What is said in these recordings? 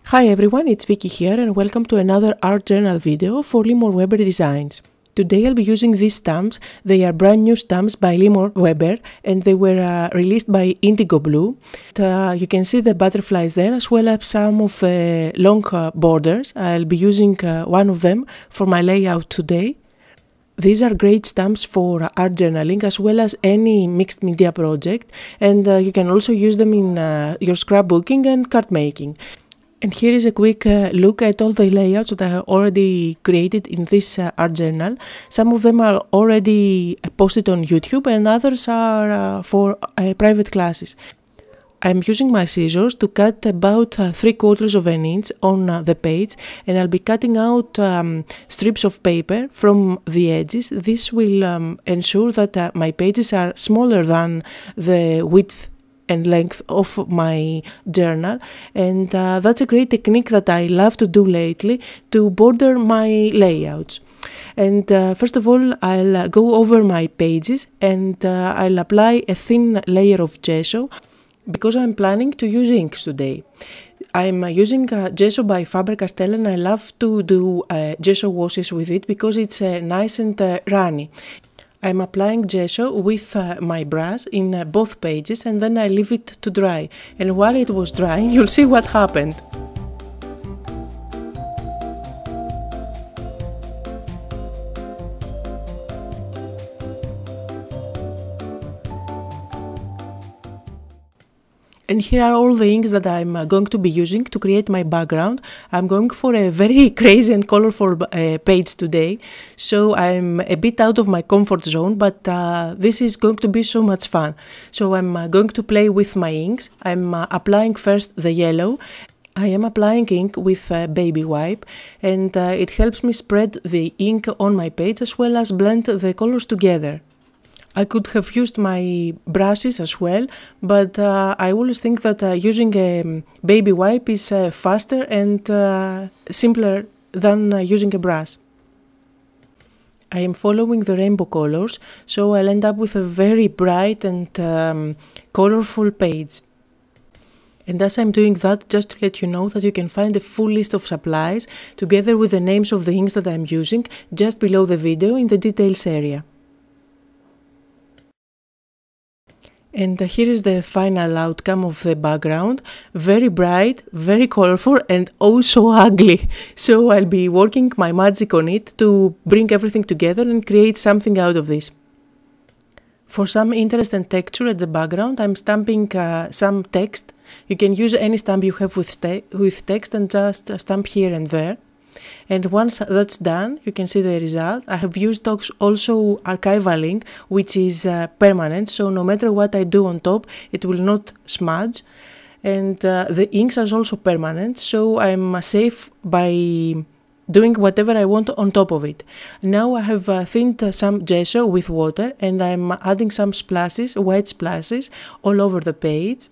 Hi everyone, it's Vicky here and welcome to another art journal video for Limor Webber designs. Today I'll be using these stamps. They are brand new stamps by Limor Webber and they were released by Indigo Blue. You can see the butterflies there as well as some of the long borders. I'll be using one of them for my layout today. These are great stamps for art journaling as well as any mixed media project, and you can also use them in your scrapbooking and card making. And here is a quick look at all the layouts that I have already created in this art journal. Some of them are already posted on YouTube and others are for private classes. I'm using my scissors to cut about 3/4 of an inch on the page, and I'll be cutting out strips of paper from the edges. This will ensure that my pages are smaller than the width and length of my journal, and that's a great technique that I love to do lately to border my layouts. And first of all, I'll go over my pages and I'll apply a thin layer of gesso because I'm planning to use inks today. I'm using gesso by Faber-Castell and I love to do gesso washes with it because it's nice and runny. I'm applying gesso with my brush in both pages and then I leave it to dry. And while it was drying, you'll see what happened. And here are all the inks that I'm going to be using to create my background. I'm going for a very crazy and colorful page today, so I'm a bit out of my comfort zone, but this is going to be so much fun. So I'm going to play with my inks. I'm applying first the yellow. I am applying ink with baby wipe, and it helps me spread the ink on my page as well as blend the colors together. I could have used my brushes as well, but I always think that using a baby wipe is faster and simpler than using a brush. I am following the rainbow colors, so I'll end up with a very bright and colorful page. And as I'm doing that, just to let you know that you can find a full list of supplies together with the names of the inks that I'm using just below the video in the details area. And here is the final outcome of the background. Very bright, very colorful and oh so ugly. So I'll be working my magic on it to bring everything together and create something out of this. For some interest and texture at the background, I'm stamping some text. You can use any stamp you have with text and just stamp here and there. And once that's done, you can see the result. I have used also archival ink, which is permanent, so no matter what I do on top, it will not smudge. And the inks are also permanent, so I'm safe by doing whatever I want on top of it. Now I have thinned some gesso with water and I'm adding some splashes, white splashes, all over the page.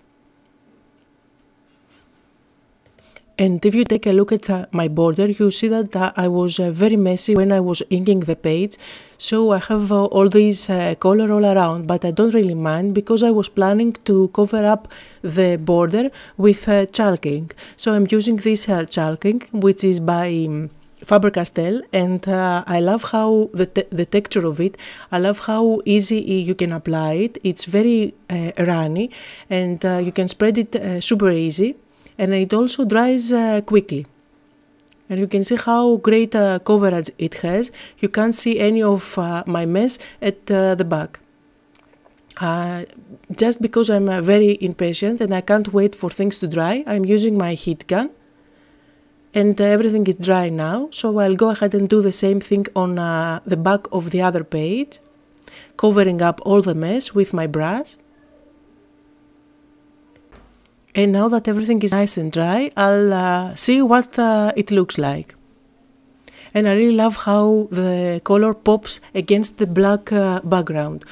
And if you take a look at my border, you see that I was very messy when I was inking the page, so I have all this color all around, but I don't really mind because I was planning to cover up the border with chalk ink. So I'm using this chalk ink, which is by Faber-Castell, and I love how the texture of it. I love how easy you can apply it. It's very runny and you can spread it super easy. And it also dries quickly. And you can see how great coverage it has. You can't see any of my mess at the back. Just because I'm very impatient and I can't wait for things to dry, I'm using my heat gun. And everything is dry now, so I'll go ahead and do the same thing on the back of the other page, covering up all the mess with my brush. And now that everything is nice and dry, I'll see what it looks like. And I really love how the color pops against the black background.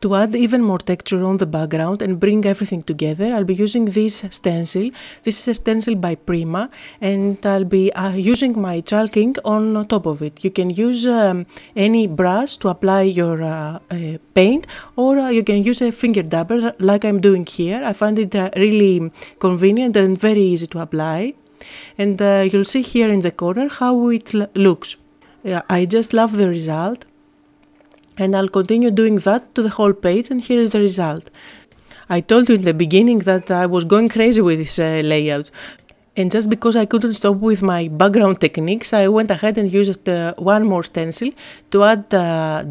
To add even more texture on the background and bring everything together, I'll be using this stencil. This is a stencil by Prima, and I'll be using my chalk ink on top of it. You can use any brush to apply your paint, or you can use a finger dabber like I'm doing here. I find it really convenient and very easy to apply. And you'll see here in the corner how it looks. I just love the result, and I'll continue doing that to the whole page, and here is the result. I told you in the beginning that I was going crazy with this layout. And just because I couldn't stop with my background techniques, I went ahead and used one more stencil to add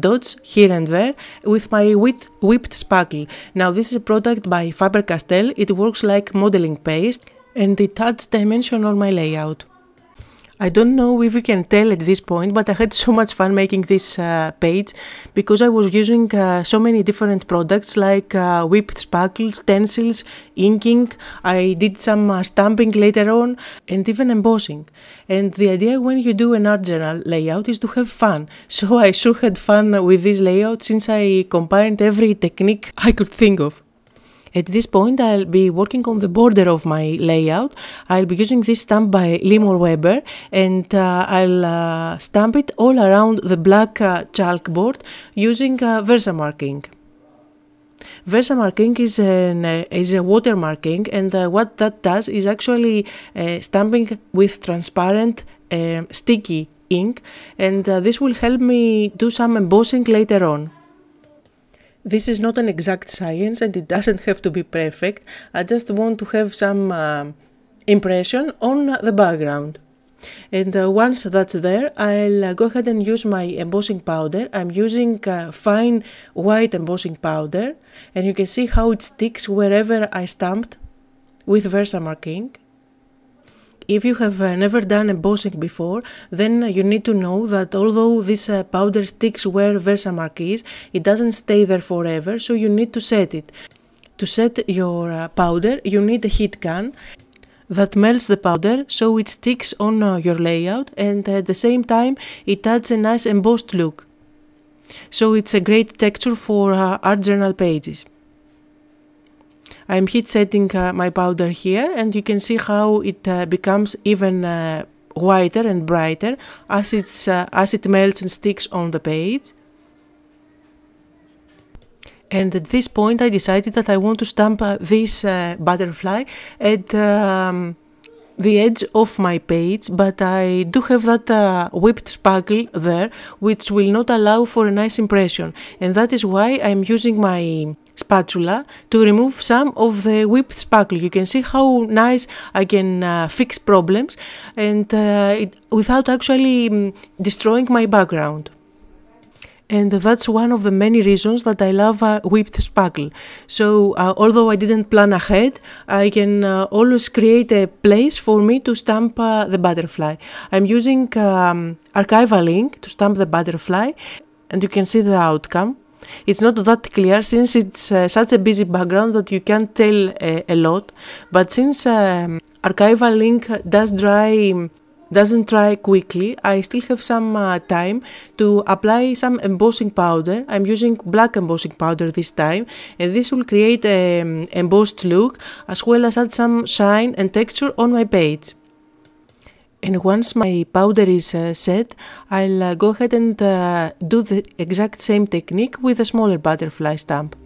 dots here and there with my whipped spackle. Now this is a product by Faber-Castell. It works like modeling paste and it adds dimension on my layout. I don't know if you can tell at this point, but I had so much fun making this page because I was using so many different products like whipped spackle, stencils, inking. I did some stamping later on and even embossing. And the idea when you do an art journal layout is to have fun. So I sure had fun with this layout since I combined every technique I could think of. At this point I'll be working on the border of my layout. I'll be using this stamp by Limor Webber and I'll stamp it all around the black chalkboard using Versamarking. Versamarking is a watermarking, and what that does is actually stamping with transparent sticky ink, and this will help me do some embossing later on. This is not an exact science and it doesn't have to be perfect. I just want to have some impression on the background. And once that's there, I'll go ahead and use my embossing powder. I'm using fine white embossing powder, and you can see how it sticks wherever I stamped with Versamarking. If you have never done embossing before, then you need to know that although this powder sticks where Versamark is, it doesn't stay there forever, so you need to set it. To set your powder, you need a heat gun that melts the powder so it sticks on your layout, and at the same time it adds a nice embossed look. So it's a great texture for art journal pages. I'm heat setting my powder here, and you can see how it becomes even whiter and brighter as it melts and sticks on the page. And at this point I decided that I want to stamp this butterfly at the edge of my page, but I do have that whipped spackle there, which will not allow for a nice impression, and that is why I'm using my spatula to remove some of the whipped spackle. You can see how nice I can fix problems and without actually destroying my background. And that's one of the many reasons that I love whipped spackle. So although I didn't plan ahead, I can always create a place for me to stamp the butterfly. I'm using archival ink to stamp the butterfly, and you can see the outcome. It's not that clear since it's such a busy background that you can't tell a lot, but since archival ink doesn't dry quickly, I still have some time to apply some embossing powder. I'm using black embossing powder this time, and this will create an embossed look as well as add some shine and texture on my page. And once my powder is set, I'll go ahead and do the exact same technique with a smaller butterfly stamp.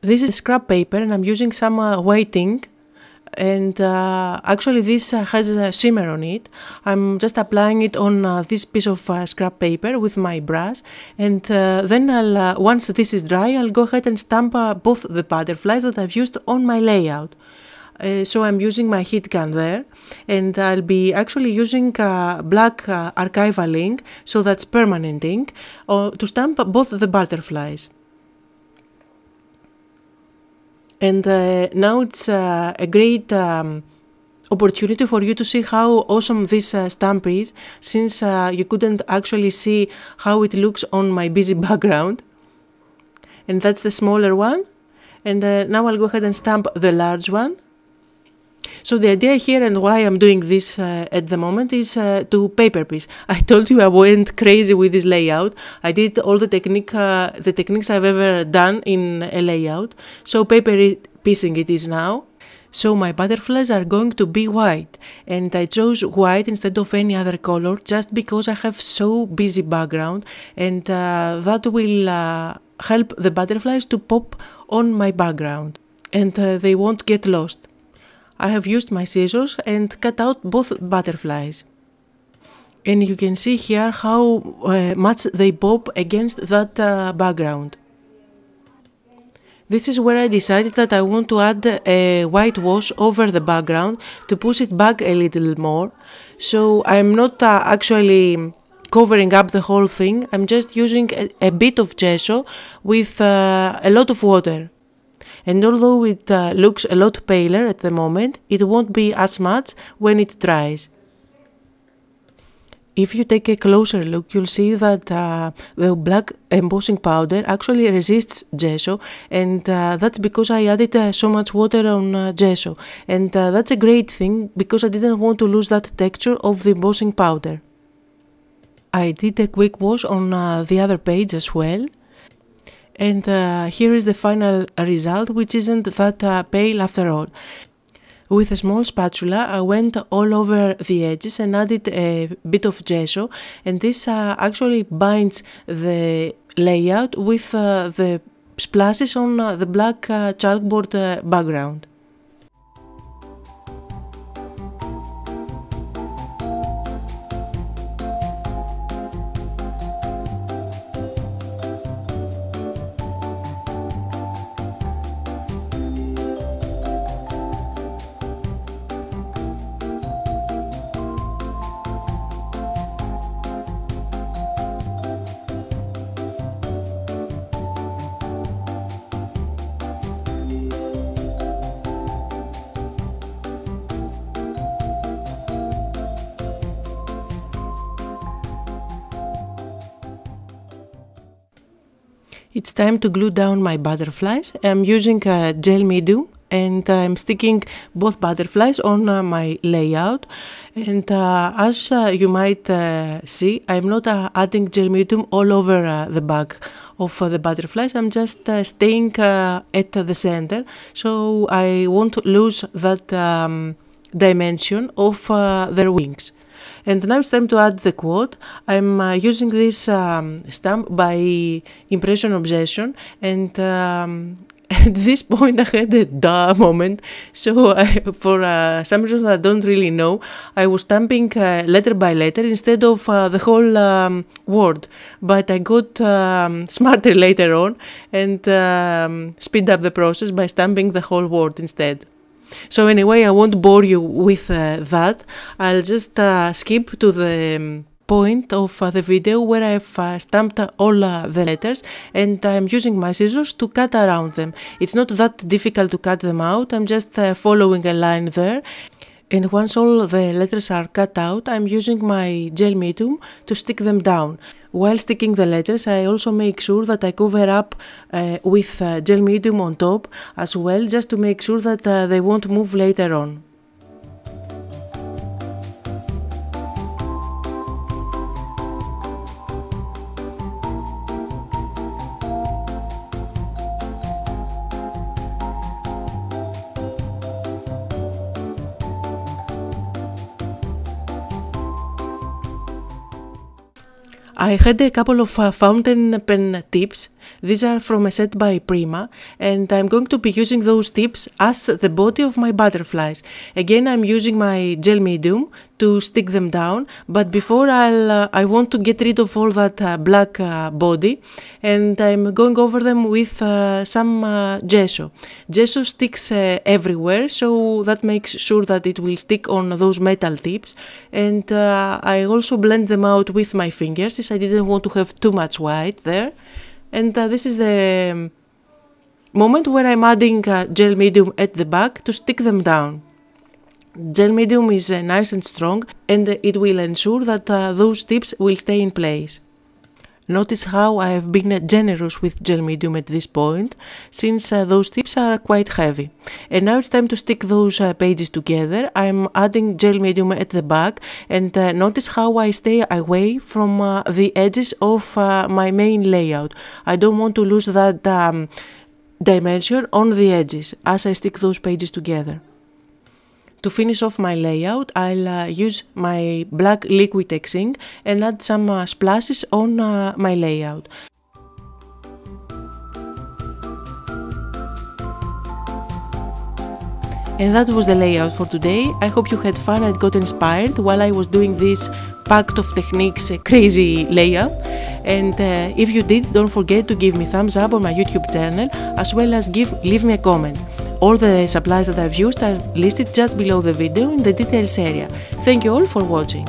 This is scrap paper and I'm using some white ink, and actually this has a shimmer on it. I'm just applying it on this piece of scrap paper with my brush, and then once this is dry, I'll go ahead and stamp both the butterflies that I've used on my layout. So I'm using my heat gun there, and I'll be actually using black archival ink, so that's permanent ink, to stamp both the butterflies. And now it's a great opportunity for you to see how awesome this stamp is, since you couldn't actually see how it looks on my busy background. And that's the smaller one. And now I'll go ahead and stamp the large one. So the idea here and why I'm doing this at the moment is to paper piece. I told you I went crazy with this layout. I did all the techniques I've ever done in a layout. So paper piecing it is now. So my butterflies are going to be white, and I chose white instead of any other color just because I have so busy background, and that will help the butterflies to pop on my background, and they won't get lost. I have used my scissors and cut out both butterflies. And you can see here how much they pop against that background. This is where I decided that I want to add a white wash over the background to push it back a little more. So I'm not actually covering up the whole thing, I'm just using a bit of gesso with a lot of water. And although it looks a lot paler at the moment, it won't be as much when it dries. If you take a closer look, you'll see that the black embossing powder actually resists gesso, and that's because I added so much water on gesso. And that's a great thing because I didn't want to lose that texture of the embossing powder. I did a quick wash on the other page as well. And here is the final result, which isn't that pale after all. With a small spatula, I went all over the edges and added a bit of gesso, and this actually binds the layout with the splashes on the black chalkboard background. It's time to glue down my butterflies. I'm using gel medium and I'm sticking both butterflies on my layout. And as you might see, I'm not adding gel medium all over the back of the butterflies. I'm just staying at the center, so I won't lose that dimension of their wings. And now it's time to add the quote. I'm using this stamp by Impression Obsession, and at this point I had a duh moment. So for some reason I don't really know, I was stamping letter by letter instead of the whole word. But I got smarter later on and speed up the process by stamping the whole word instead. So anyway, I won't bore you with that. I'll just skip to the point of the video where I've stamped all the letters, and I'm using my scissors to cut around them. It's not that difficult to cut them out, I'm just following a line there. And once all the letters are cut out, I'm using my gel medium to stick them down. While sticking the letters, I also make sure that I cover up with gel medium on top as well, just to make sure that they won't move later on. I had a couple of fountain pen tips. These are from a set by Prima, and I'm going to be using those tips as the body of my butterflies. Again, I'm using my gel medium to stick them down, but before I want to get rid of all that black body, and I'm going over them with some gesso. Gesso sticks everywhere, so that makes sure that it will stick on those metal tips, and I also blend them out with my fingers, since I didn't want to have too much white there. And this is the moment where I'm adding gel medium at the back to stick them down. Gel medium is nice and strong, and it will ensure that those tips will stay in place. Notice how I have been generous with gel medium at this point, since those tips are quite heavy. And now it's time to stick those pages together. I'm adding gel medium at the back, and notice how I stay away from the edges of my main layout. I don't want to lose that dimension on the edges as I stick those pages together. To finish off my layout, I'll use my black liquid X ink and add some splashes on my layout. And that was the layout for today. I hope you had fun and got inspired while I was doing this packed of techniques crazy layout. And if you did, don't forget to give me thumbs up on my YouTube channel, as well as leave me a comment. All the supplies that I've used are listed just below the video in the details area. Thank you all for watching.